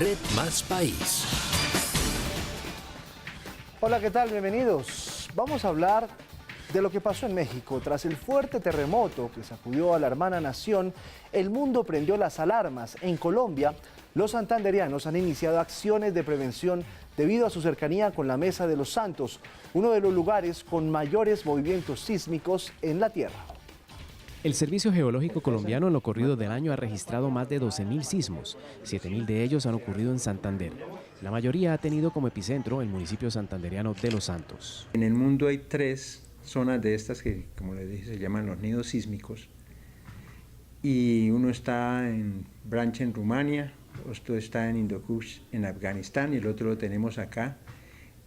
Red Más País. Hola, ¿qué tal? Bienvenidos. Vamos a hablar de lo que pasó en México. Tras el fuerte terremoto que sacudió a la hermana nación, el mundo prendió las alarmas. En Colombia, los santandereanos han iniciado acciones de prevención debido a su cercanía con la Mesa de los Santos, uno de los lugares con mayores movimientos sísmicos en la tierra. El Servicio Geológico Colombiano en lo corrido del año ha registrado más de 12.000 sismos, 7.000 de ellos han ocurrido en Santander. La mayoría ha tenido como epicentro el municipio santandereano de Los Santos. En el mundo hay 3 zonas de estas que, como les dije, se llaman los nidos sísmicos. Y uno está en Branch en Rumania, otro está en Hindu Kush en Afganistán y el otro lo tenemos acá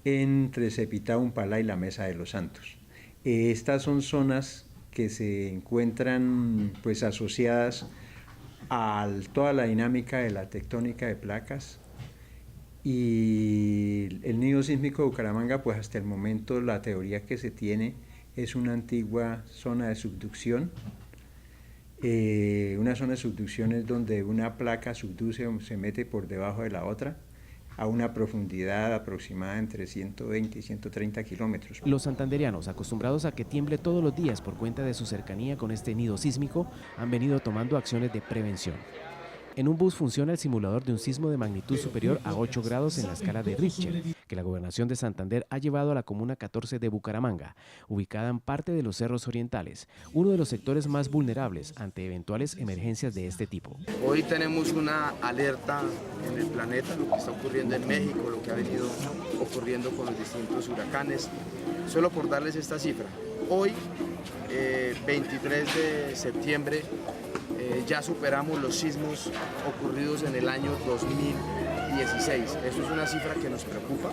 entre Sepitá, Umpalá y la Mesa de los Santos. Estas son zonas que se encuentran pues asociadas a toda la dinámica de la tectónica de placas, y el nido sísmico de Bucaramanga, pues hasta el momento la teoría que se tiene es una antigua zona de subducción. Una zona de subducción es donde una placa subduce o se mete por debajo de la otra a una profundidad aproximada entre 120 y 130 kilómetros. Los santandereanos, acostumbrados a que tiemble todos los días por cuenta de su cercanía con este nido sísmico, han venido tomando acciones de prevención. En un bus funciona el simulador de un sismo de magnitud superior a 8 grados en la escala de Richter, que la Gobernación de Santander ha llevado a la Comuna 14 de Bucaramanga, ubicada en parte de los cerros orientales, uno de los sectores más vulnerables ante eventuales emergencias de este tipo. Hoy tenemos una alerta en el planeta, lo que está ocurriendo en México, lo que ha venido ocurriendo con los distintos huracanes. Solo por darles esta cifra, hoy, 23 de septiembre, ya superamos los sismos ocurridos en el año 2016. Eso es una cifra que nos preocupa,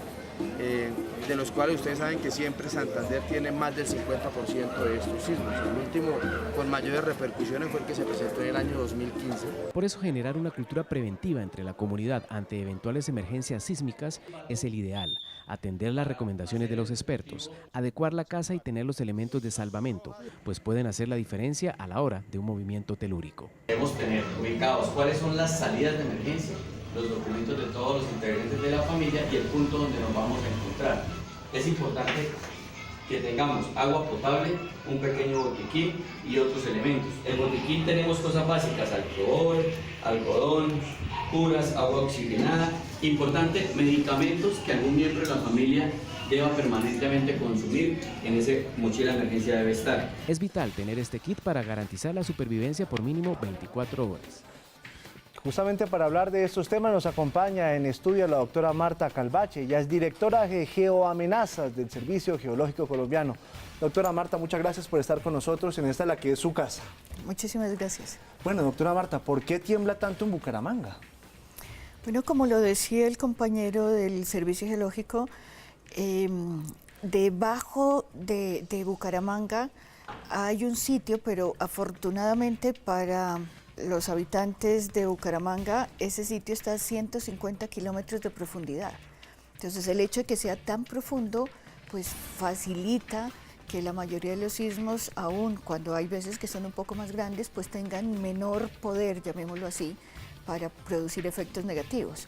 de los cuales ustedes saben que siempre Santander tiene más del 50% de estos sismos. El último con mayores repercusiones fue el que se presentó en el año 2015. Por eso generar una cultura preventiva entre la comunidad ante eventuales emergencias sísmicas es el ideal. Atender las recomendaciones de los expertos, adecuar la casa y tener los elementos de salvamento, pues pueden hacer la diferencia a la hora de un movimiento telúrico. Debemos tener ubicados cuáles son las salidas de emergencia, los documentos de todos los integrantes de la familia y el punto donde nos vamos a encontrar. Es importante que tengamos agua potable, un pequeño botiquín y otros elementos. El botiquín tenemos cosas básicas, algodón, curas, agua oxigenada. Importante, medicamentos que algún miembro de la familia deba permanentemente consumir, en esa mochila de emergencia debe estar. Es vital tener este kit para garantizar la supervivencia por mínimo 24 horas. Justamente para hablar de estos temas nos acompaña en estudio la doctora Marta Calvache. Ella es directora de Geoamenazas del Servicio Geológico Colombiano. Doctora Marta, muchas gracias por estar con nosotros en esta la que es su casa. Muchísimas gracias. Bueno, doctora Marta, ¿por qué tiembla tanto en Bucaramanga? Bueno, como lo decía el compañero del Servicio Geológico, debajo de Bucaramanga hay un sitio, pero afortunadamente para los habitantes de Bucaramanga, ese sitio está a 150 kilómetros de profundidad. Entonces, el hecho de que sea tan profundo, pues facilita que la mayoría de los sismos, aun cuando hay veces que son un poco más grandes, pues tengan menor poder, llamémoslo así, para producir efectos negativos.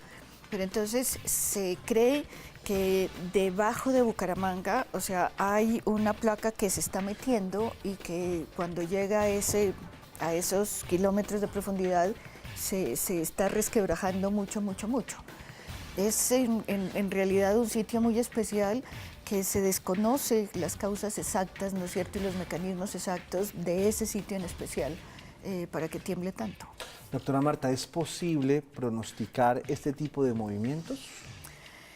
Pero entonces se cree que debajo de Bucaramanga, o sea, hay una placa que se está metiendo y que cuando llega a esos kilómetros de profundidad se está resquebrajando mucho. Es en realidad un sitio muy especial que se desconoce las causas exactas, ¿no es cierto?, y los mecanismos exactos de ese sitio en especial para que tiemble tanto. Doctora Marta, ¿es posible pronosticar este tipo de movimientos?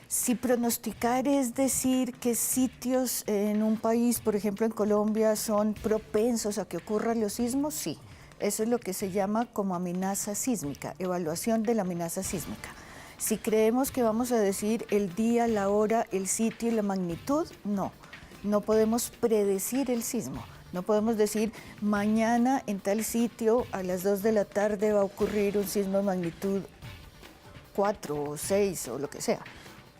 Si pronosticar es decir que sitios en un país, por ejemplo en Colombia, son propensos a que ocurran los sismos, sí. Eso es lo que se llama como amenaza sísmica, evaluación de la amenaza sísmica. Si creemos que vamos a decir el día, la hora, el sitio y la magnitud, no podemos predecir el sismo. No podemos decir mañana en tal sitio a las 2 de la tarde va a ocurrir un sismo de magnitud 4 o 6 o lo que sea.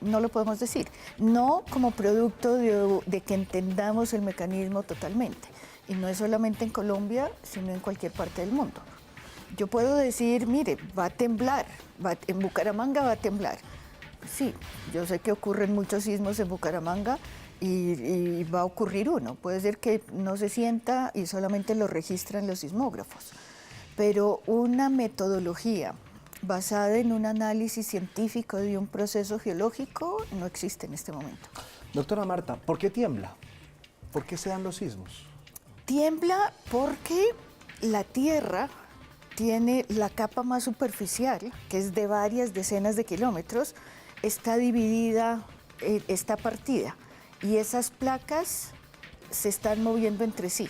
No lo podemos decir. No como producto de que entendamos el mecanismo totalmente. Y no es solamente en Colombia, sino en cualquier parte del mundo. yo puedo decir, mire, va a temblar, en Bucaramanga va a temblar. Sí, yo sé que ocurren muchos sismos en Bucaramanga y va a ocurrir uno. Puede ser que no se sienta y solamente lo registran los sismógrafos. Pero una metodología basada en un análisis científico de un proceso geológico no existe en este momento. Doctora Marta, ¿por qué tiembla? ¿Por qué se dan los sismos? Tiembla porque la Tierra tiene la capa más superficial, que es de varias decenas de kilómetros, está dividida, está partida, y esas placas se están moviendo entre sí.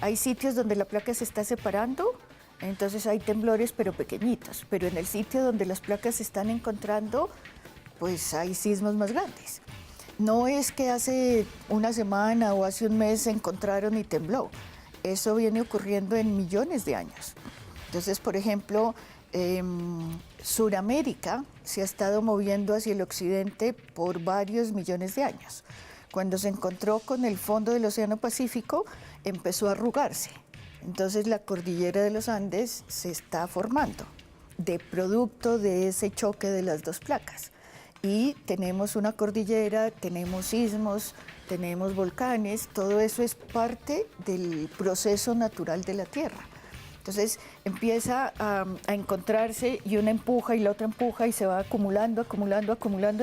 Hay sitios donde la placa se está separando, entonces hay temblores pero pequeñitos, pero en el sitio donde las placas se están encontrando, pues hay sismos más grandes. No es que hace una semana o hace un mes se encontraron y tembló, eso viene ocurriendo en millones de años. Entonces, por ejemplo, Suramérica se ha estado moviendo hacia el occidente por varios millones de años. Cuando se encontró con el fondo del Océano Pacífico, empezó a arrugarse. Entonces la cordillera de los Andes se está formando de producto de ese choque de las dos placas. Y tenemos una cordillera, tenemos sismos, tenemos volcanes, todo eso es parte del proceso natural de la Tierra. Entonces empieza a encontrarse y una empuja y la otra empuja y se va acumulando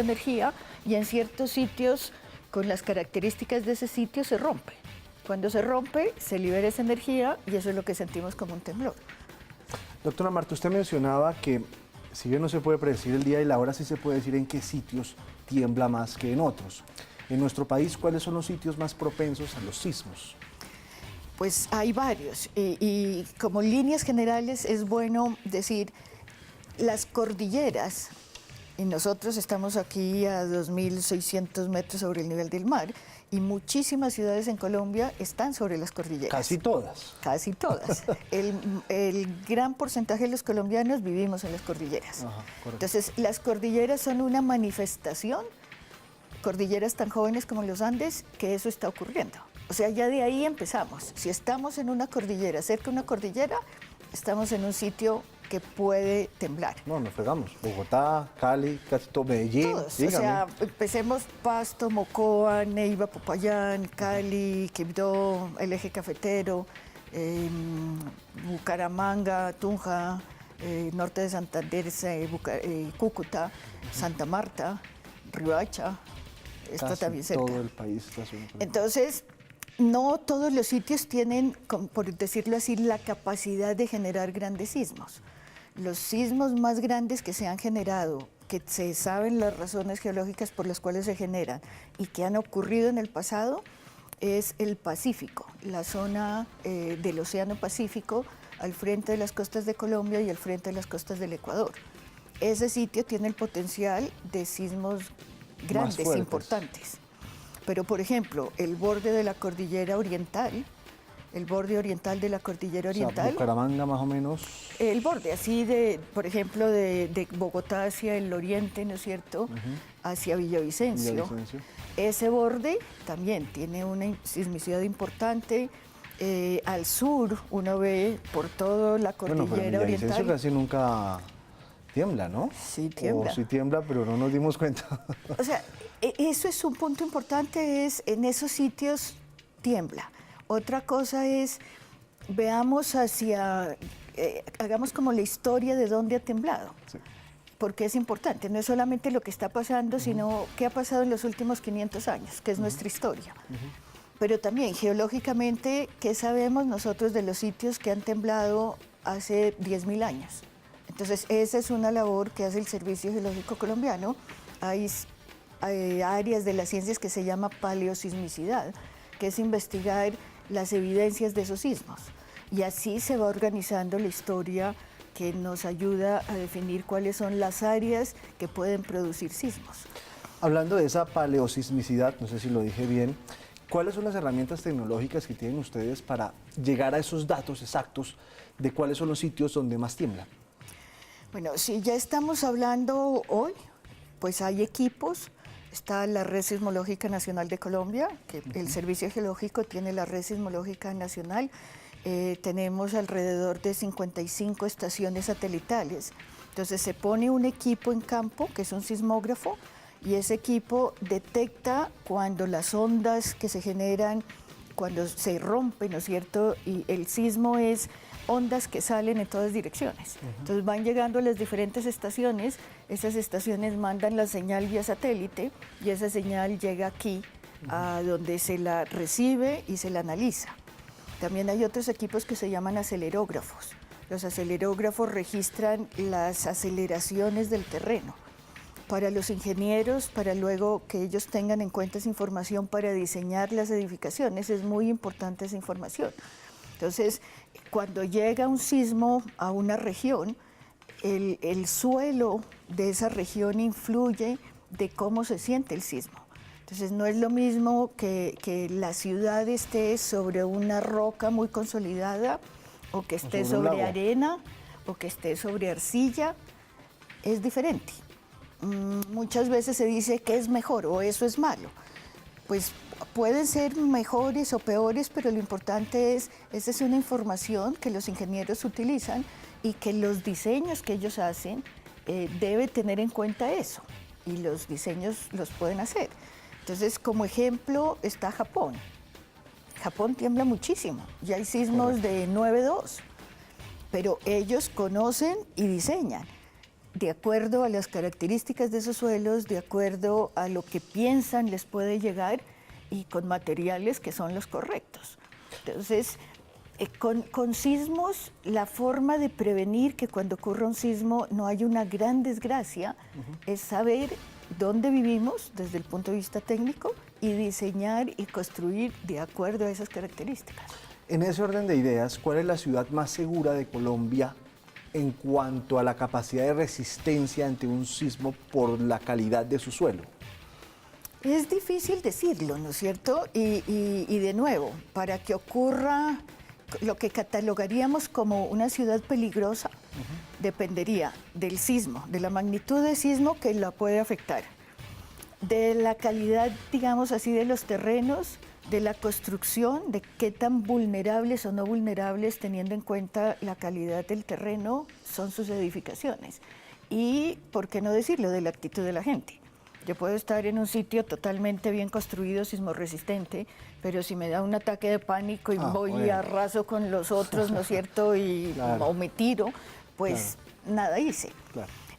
energía, y en ciertos sitios con las características de ese sitio se rompe. Cuando se rompe, se libera esa energía y eso es lo que sentimos como un temblor. Doctora Marta, usted mencionaba que si bien no se puede predecir el día y la hora, sí se puede decir en qué sitios tiembla más que en otros. En nuestro país, ¿cuáles son los sitios más propensos a los sismos? Pues hay varios y como líneas generales es bueno decir las cordilleras, y nosotros estamos aquí a 2.600 metros sobre el nivel del mar, y muchísimas ciudades en Colombia están sobre las cordilleras. Casi todas. Casi todas. El gran porcentaje de los colombianos vivimos en las cordilleras. Ajá, entonces, las cordilleras son una manifestación, cordilleras tan jóvenes como los Andes, que eso está ocurriendo. O sea, ya de ahí empezamos. Si estamos en una cordillera, cerca de una cordillera, estamos en un sitio que puede temblar. No, nos fregamos. Bogotá, Cali, casi todo, Medellín. Todos, Dígame. o sea, empecemos Pasto, Mocoa, Neiva, Popayán, Cali, Quibdó, el eje cafetero, Bucaramanga, Tunja, norte de Santander, Cúcuta, Santa Marta, Riohacha, esto Casi también cerca. todo el país está subiendo. Entonces, no todos los sitios tienen, por decirlo así, la capacidad de generar grandes sismos. Los sismos más grandes que se han generado, que se saben las razones geológicas por las cuales se generan y que han ocurrido en el pasado, es el Pacífico, la zona del Océano Pacífico, al frente de las costas de Colombia y al frente de las costas del Ecuador. Ese sitio tiene el potencial de sismos grandes, importantes. Pero, por ejemplo, el borde de la cordillera oriental, el borde oriental de la cordillera oriental. O sea, Bucaramanga más o menos. El borde, así de, por ejemplo, de Bogotá hacia el oriente, ¿no es cierto? Hacia Villavicencio. Ese borde también tiene una sismicidad importante. Al sur, uno ve por toda la cordillera oriental. Villavicencio casi nunca tiembla, ¿no? Sí tiembla. O sí tiembla, pero no nos dimos cuenta. O sea, eso es un punto importante, es en esos sitios tiembla. Otra cosa es, veamos hacia, hagamos como la historia de dónde ha temblado. Sí. Porque es importante, no es solamente lo que está pasando, sino qué ha pasado en los últimos 500 años, que es nuestra historia. Pero también geológicamente, ¿qué sabemos nosotros de los sitios que han temblado hace 10.000 años? Entonces, esa es una labor que hace el Servicio Geológico Colombiano. Hay áreas de las ciencias que se llama paleosismicidad, que es investigar las evidencias de esos sismos. Y así se va organizando la historia que nos ayuda a definir cuáles son las áreas que pueden producir sismos. Hablando de esa paleosismicidad, no sé si lo dije bien, ¿cuáles son las herramientas tecnológicas que tienen ustedes para llegar a esos datos exactos de cuáles son los sitios donde más tiembla? Bueno, si ya estamos hablando hoy, pues hay equipos. Está la Red Sismológica Nacional de Colombia, que el Servicio Geológico tiene la Red Sismológica Nacional. tenemos alrededor de 55 estaciones satelitales. Entonces se pone un equipo en campo, que es un sismógrafo, y ese equipo detecta cuando las ondas que se generan, cuando se rompen, ¿no es cierto? Y el sismo es ondas que salen en todas direcciones. Entonces van llegando a las diferentes estaciones, esas estaciones mandan la señal vía satélite y esa señal llega aquí, a donde se la recibe y se la analiza. También hay otros equipos que se llaman acelerógrafos. Los acelerógrafos registran las aceleraciones del terreno. Para los ingenieros, para luego que ellos tengan en cuenta esa información para diseñar las edificaciones, es muy importante esa información. Entonces, cuando llega un sismo a una región, el suelo de esa región influye de cómo se siente el sismo. Entonces, no es lo mismo que la ciudad esté sobre una roca muy consolidada o que esté sobre arena o que esté sobre arcilla, es diferente. Muchas veces se dice que es mejor o eso es malo. Pues pueden ser mejores o peores, pero lo importante es, esa es una información que los ingenieros utilizan y que los diseños que ellos hacen debe tener en cuenta eso, y los diseños los pueden hacer. Entonces, como ejemplo está Japón. Japón tiembla muchísimo, ya hay sismos de 9.2, pero ellos conocen y diseñan de acuerdo a las características de esos suelos, de acuerdo a lo que piensan les puede llegar y con materiales que son los correctos. Entonces, con sismos, la forma de prevenir que cuando ocurra un sismo no haya una gran desgracia es saber dónde vivimos desde el punto de vista técnico y diseñar y construir de acuerdo a esas características. En ese orden de ideas, ¿cuál es la ciudad más segura de Colombia en cuanto a la capacidad de resistencia ante un sismo por la calidad de su suelo? Es difícil decirlo, ¿no es cierto? Y de nuevo, para que ocurra lo que catalogaríamos como una ciudad peligrosa, dependería del sismo, de la magnitud del sismo que la puede afectar, de la calidad, digamos así, de los terrenos, de la construcción, de qué tan vulnerables o no vulnerables, teniendo en cuenta la calidad del terreno, son sus edificaciones. Y, ¿por qué no decirlo?, de la actitud de la gente. Yo puedo estar en un sitio totalmente bien construido, sismorresistente, pero si me da un ataque de pánico y voy y arraso con los otros, ¿no es cierto?, o me tiro, pues nada hice.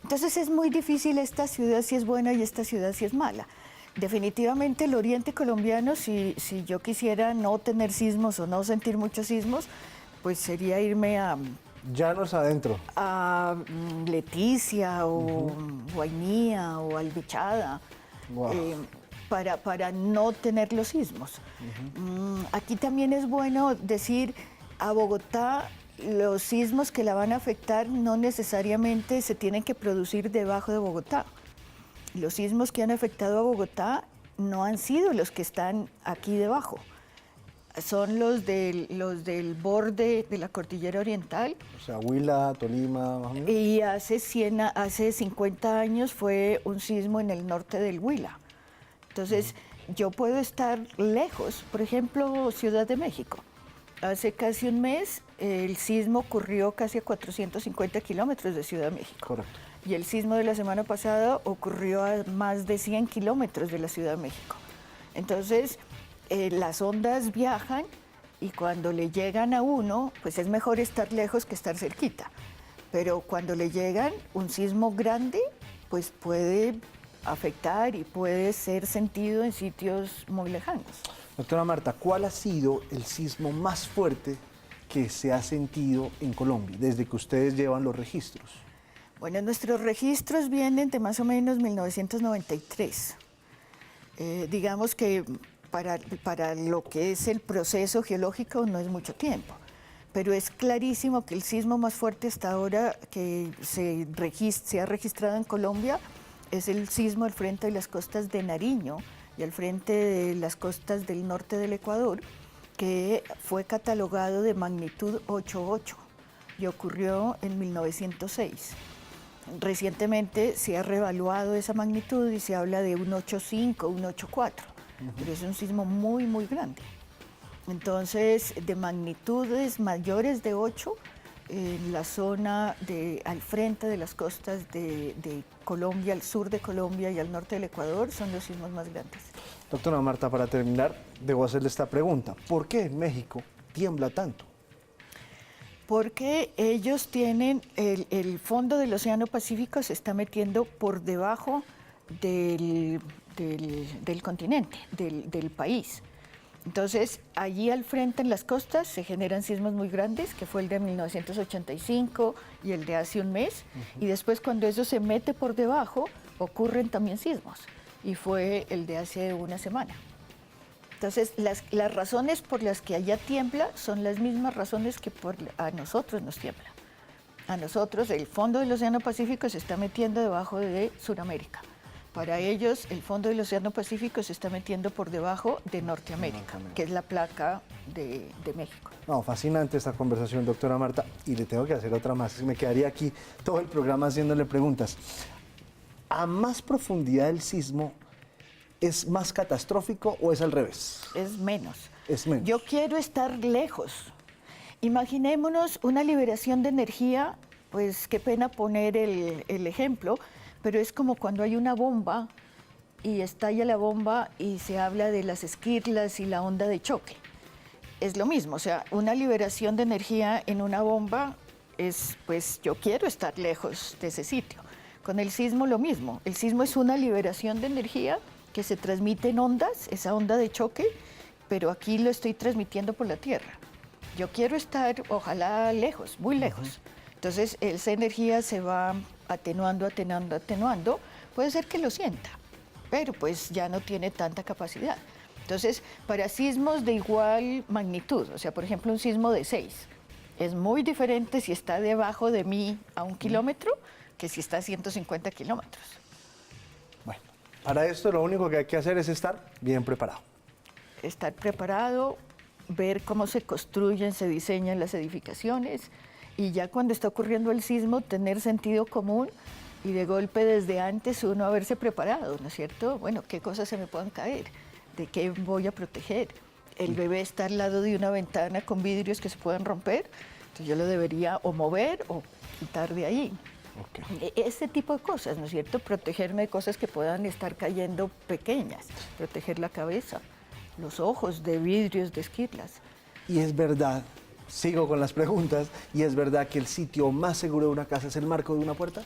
Entonces es muy difícil esta ciudad si es buena y esta ciudad si es mala. Definitivamente el oriente colombiano, si yo quisiera no tener sismos o no sentir muchos sismos, pues sería irme a... Llanos adentro. A Leticia o Guainía o Albichada, para no tener los sismos. Aquí también es bueno decir, a Bogotá los sismos que la van a afectar no necesariamente se tienen que producir debajo de Bogotá. Los sismos que han afectado a Bogotá no han sido los que están aquí debajo. Son los del borde de la cordillera oriental. O sea, Huila, Tolima, más o menos. Y hace 50 años fue un sismo en el norte del Huila. Entonces, yo puedo estar lejos, por ejemplo, Ciudad de México. Hace casi un mes, el sismo ocurrió casi a 450 kilómetros de Ciudad de México. Correcto. Y el sismo de la semana pasada ocurrió a más de 100 kilómetros de la Ciudad de México. Entonces, las ondas viajan y cuando le llegan a uno, pues es mejor estar lejos que estar cerquita. Pero cuando le llegan un sismo grande, pues puede afectar y puede ser sentido en sitios muy lejanos. Doctora Marta, ¿cuál ha sido el sismo más fuerte que se ha sentido en Colombia desde que ustedes llevan los registros? Bueno, nuestros registros vienen de más o menos 1993. Digamos que para lo que es el proceso geológico no es mucho tiempo, pero es clarísimo que el sismo más fuerte hasta ahora que se ha registrado en Colombia es el sismo al frente de las costas de Nariño y al frente de las costas del norte del Ecuador, que fue catalogado de magnitud 8.8 y ocurrió en 1906. Recientemente se ha reevaluado esa magnitud y se habla de un 8.5, un 8.4, pero es un sismo muy, muy grande. Entonces, de magnitudes mayores de 8, en la zona al frente de las costas de Colombia, al sur de Colombia y al norte del Ecuador, son los sismos más grandes. Doctora Marta, para terminar, debo hacerle esta pregunta. ¿Por qué en México tiembla tanto? Porque ellos tienen, el fondo del Océano Pacífico se está metiendo por debajo del continente, del país. Entonces, allí al frente en las costas se generan sismos muy grandes, que fue el de 1985 y el de hace un mes. Y después, cuando eso se mete por debajo, ocurren también sismos. Y fue el de hace una semana. Entonces, las razones por las que allá tiembla son las mismas razones que a nosotros nos tiembla. A nosotros, el fondo del Océano Pacífico se está metiendo debajo de Sudamérica. Para ellos, el fondo del Océano Pacífico se está metiendo por debajo de Norteamérica, que es la placa de México. No, fascinante esta conversación, doctora Marta, y le tengo que hacer otra más. Me quedaría aquí todo el programa haciéndole preguntas. ¿A más profundidad el sismo es más catastrófico o es al revés? Es menos. Es menos. Yo quiero estar lejos. Imaginémonos una liberación de energía, pues qué pena poner el ejemplo, pero es como cuando hay una bomba y estalla la bomba y se habla de las esquirlas y la onda de choque. Es lo mismo, o sea, una liberación de energía en una bomba es, pues yo quiero estar lejos de ese sitio. Con el sismo lo mismo, el sismo es una liberación de energía que se transmite en ondas, esa onda de choque, pero aquí lo estoy transmitiendo por la Tierra. Yo quiero estar, ojalá, lejos, muy lejos. Entonces, esa energía se va atenuando. Puede ser que lo sienta, pero pues ya no tiene tanta capacidad. Entonces, para sismos de igual magnitud, o sea, por ejemplo, un sismo de 6, es muy diferente si está debajo de mí a 1 kilómetro que si está a 150 kilómetros. Bueno, para esto lo único que hay que hacer es estar bien preparado. Estar preparado, ver cómo se construyen, se diseñan las edificaciones, y ya cuando está ocurriendo el sismo, tener sentido común y de golpe desde antes uno haberse preparado, ¿no es cierto? Bueno, ¿qué cosas se me pueden caer? ¿De qué voy a proteger? El bebé está al lado de una ventana con vidrios que se pueden romper, entonces yo lo debería o mover o quitar de ahí. Okay. Este tipo de cosas, ¿no es cierto? Protegerme de cosas que puedan estar cayendo pequeñas, proteger la cabeza, los ojos de vidrios, de esquirlas. Y es verdad, sigo con las preguntas, ¿y es verdad que el sitio más seguro de una casa es el marco de una puerta?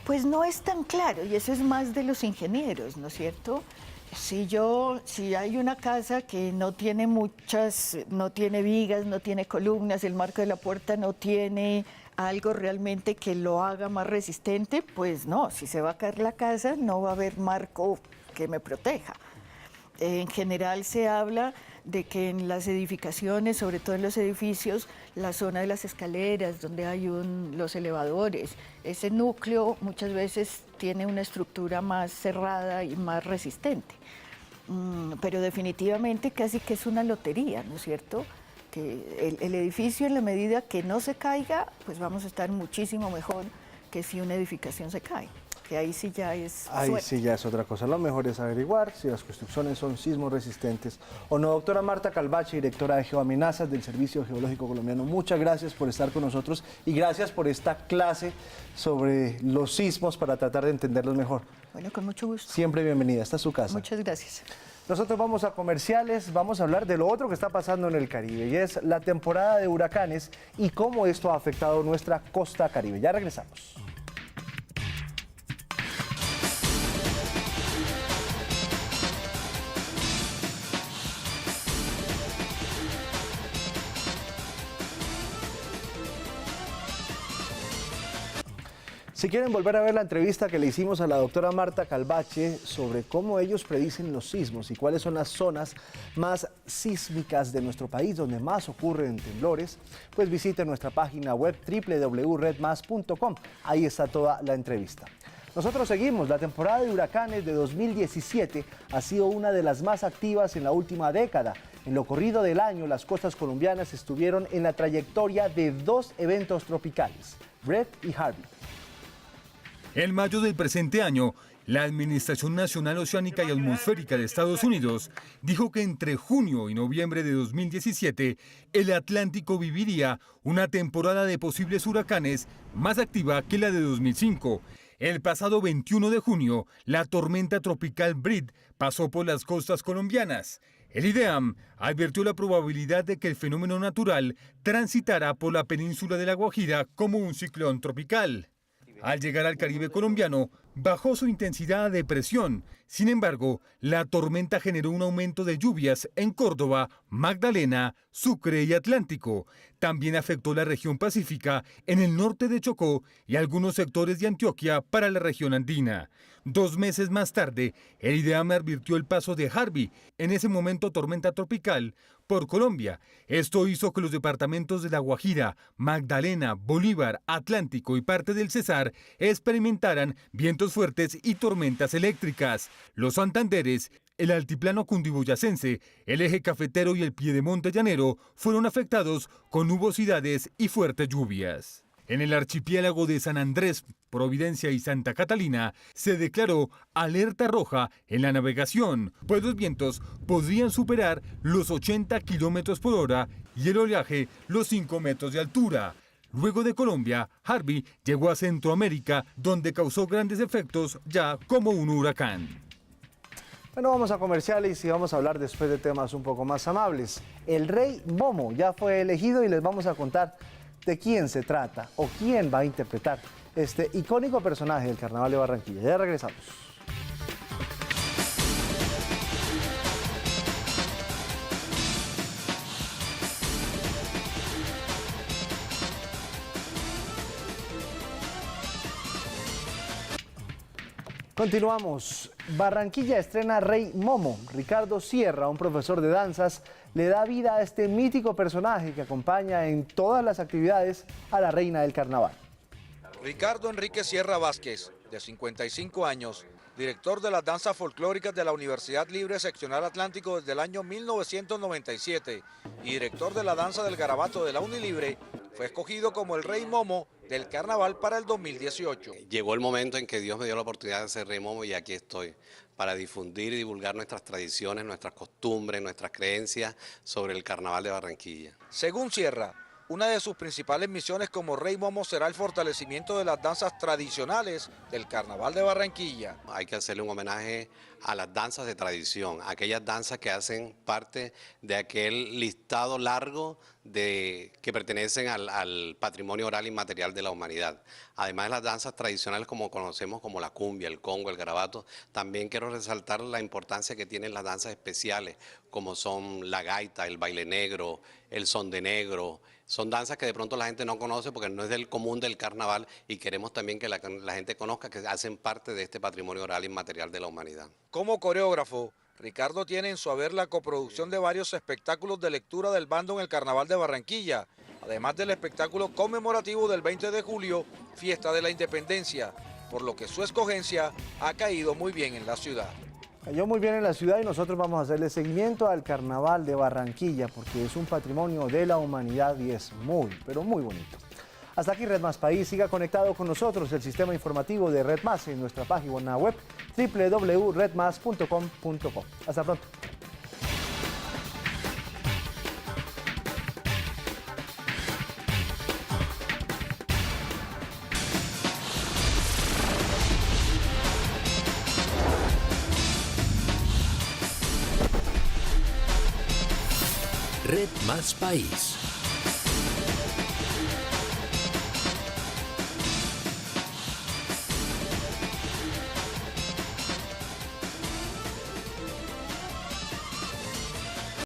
Pues no es tan claro, y eso es más de los ingenieros, ¿no es cierto? Si hay una casa que no tiene no tiene vigas, no tiene columnas, el marco de la puerta no tiene algo realmente que lo haga más resistente, pues no, si se va a caer la casa no va a haber marco que me proteja. En general se habla de que en las edificaciones, sobre todo en los edificios, la zona de las escaleras, donde hay los elevadores, ese núcleo muchas veces tiene una estructura más cerrada y más resistente. Pero definitivamente casi que es una lotería, ¿no es cierto? Que el edificio, en la medida que no se caiga, pues vamos a estar muchísimo mejor que si una edificación se cae. Que ahí sí ya es Ahí suerte. sí ya es otra cosa. Lo mejor es averiguar si las construcciones son sismo resistentes o no. Doctora Marta Calvache, directora de Geoamenazas del Servicio Geológico Colombiano, muchas gracias por estar con nosotros y gracias por esta clase sobre los sismos para tratar de entenderlos mejor. Bueno, con mucho gusto. Siempre bienvenida, esta es su casa. Muchas gracias. Nosotros vamos a comerciales, vamos a hablar de lo otro que está pasando en el Caribe y es la temporada de huracanes y cómo esto ha afectado nuestra costa caribe. Ya regresamos. Si quieren volver a ver la entrevista que le hicimos a la doctora Marta Calvache sobre cómo ellos predicen los sismos y cuáles son las zonas más sísmicas de nuestro país donde más ocurren temblores, pues visiten nuestra página web www.redmas.com. Ahí está toda la entrevista. Nosotros seguimos. La temporada de huracanes de 2017 ha sido una de las más activas en la última década. En lo corrido del año, las costas colombianas estuvieron en la trayectoria de 2 eventos tropicales, Red y Harvey. En mayo del presente año, La Administración Nacional Oceánica y Atmosférica de Estados Unidos dijo que entre junio y noviembre de 2017, el Atlántico viviría una temporada de posibles huracanes más activa que la de 2005. El pasado 21 de junio, la tormenta tropical Brit pasó por las costas colombianas. El IDEAM advirtió la probabilidad de que el fenómeno natural transitara por la península de La Guajira como un ciclón tropical. Al llegar al Caribe colombiano, bajó su intensidad a depresión. Sin embargo, la tormenta generó un aumento de lluvias en Córdoba, Magdalena, Sucre y Atlántico. También afectó la región pacífica en el norte de Chocó y algunos sectores de Antioquia para la región andina. 2 meses más tarde, el IDEAM advirtió el paso de Harvey, en ese momento tormenta tropical, por Colombia. Esto hizo que los departamentos de La Guajira, Magdalena, Bolívar, Atlántico y parte del Cesar experimentaran vientos fuertes y tormentas eléctricas. Los Santanderes, el altiplano cundiboyacense, el eje cafetero y el piedemonte llanero fueron afectados con nubosidades y fuertes lluvias. En el archipiélago de San Andrés, Providencia y Santa Catalina se declaró alerta roja en la navegación, pues los vientos podrían superar los 80 kilómetros por hora y el oleaje los 5 metros de altura. Luego de Colombia, Harvey llegó a Centroamérica, donde causó grandes efectos ya como un huracán. Bueno, vamos a comerciales y vamos a hablar después de temas un poco más amables. El rey Momo ya fue elegido y les vamos a contar de quién se trata o quién va a interpretar este icónico personaje del Carnaval de Barranquilla. Ya regresamos. Continuamos. Barranquilla estrena Rey Momo. Ricardo Sierra, un profesor de danzas, le da vida a este mítico personaje que acompaña en todas las actividades a la reina del carnaval. Ricardo Enrique Sierra Vázquez, de 55 años, director de las danzas folclóricas de la Universidad Libre Seccional Atlántico desde el año 1997 y director de la danza del garabato de la Unilibre, fue escogido como el Rey Momo del Carnaval para el 2018. Llegó el momento en que Dios me dio la oportunidad de ser Rey Momo y aquí estoy, para difundir y divulgar nuestras tradiciones, nuestras costumbres, nuestras creencias sobre el Carnaval de Barranquilla. Según Sierra, una de sus principales misiones como Rey Momo será el fortalecimiento de las danzas tradicionales del Carnaval de Barranquilla. Hay que hacerle un homenaje a las danzas de tradición, aquellas danzas que hacen parte de aquel listado largo que pertenecen al patrimonio oral inmaterial de la humanidad. Además de las danzas tradicionales como conocemos como la cumbia, el congo, el garabato, también quiero resaltar la importancia que tienen las danzas especiales como son la gaita, el baile negro, el son de negro. Son danzas que de pronto la gente no conoce porque no es del común del carnaval y queremos también que la gente conozca que hacen parte de este patrimonio oral inmaterial de la humanidad. Como coreógrafo, Ricardo tiene en su haber la coproducción de varios espectáculos de lectura del bando en el Carnaval de Barranquilla, además del espectáculo conmemorativo del 20 de julio, Fiesta de la Independencia, por lo que su escogencia ha caído muy bien en la ciudad. Cayó muy bien en la ciudad y nosotros vamos a hacerle seguimiento al Carnaval de Barranquilla porque es un patrimonio de la humanidad y es muy, pero muy bonito. Hasta aquí Red Más País. Siga conectado con nosotros, el sistema informativo de Red Más en nuestra página web www.redmas.com.co. Hasta pronto. Red Más País.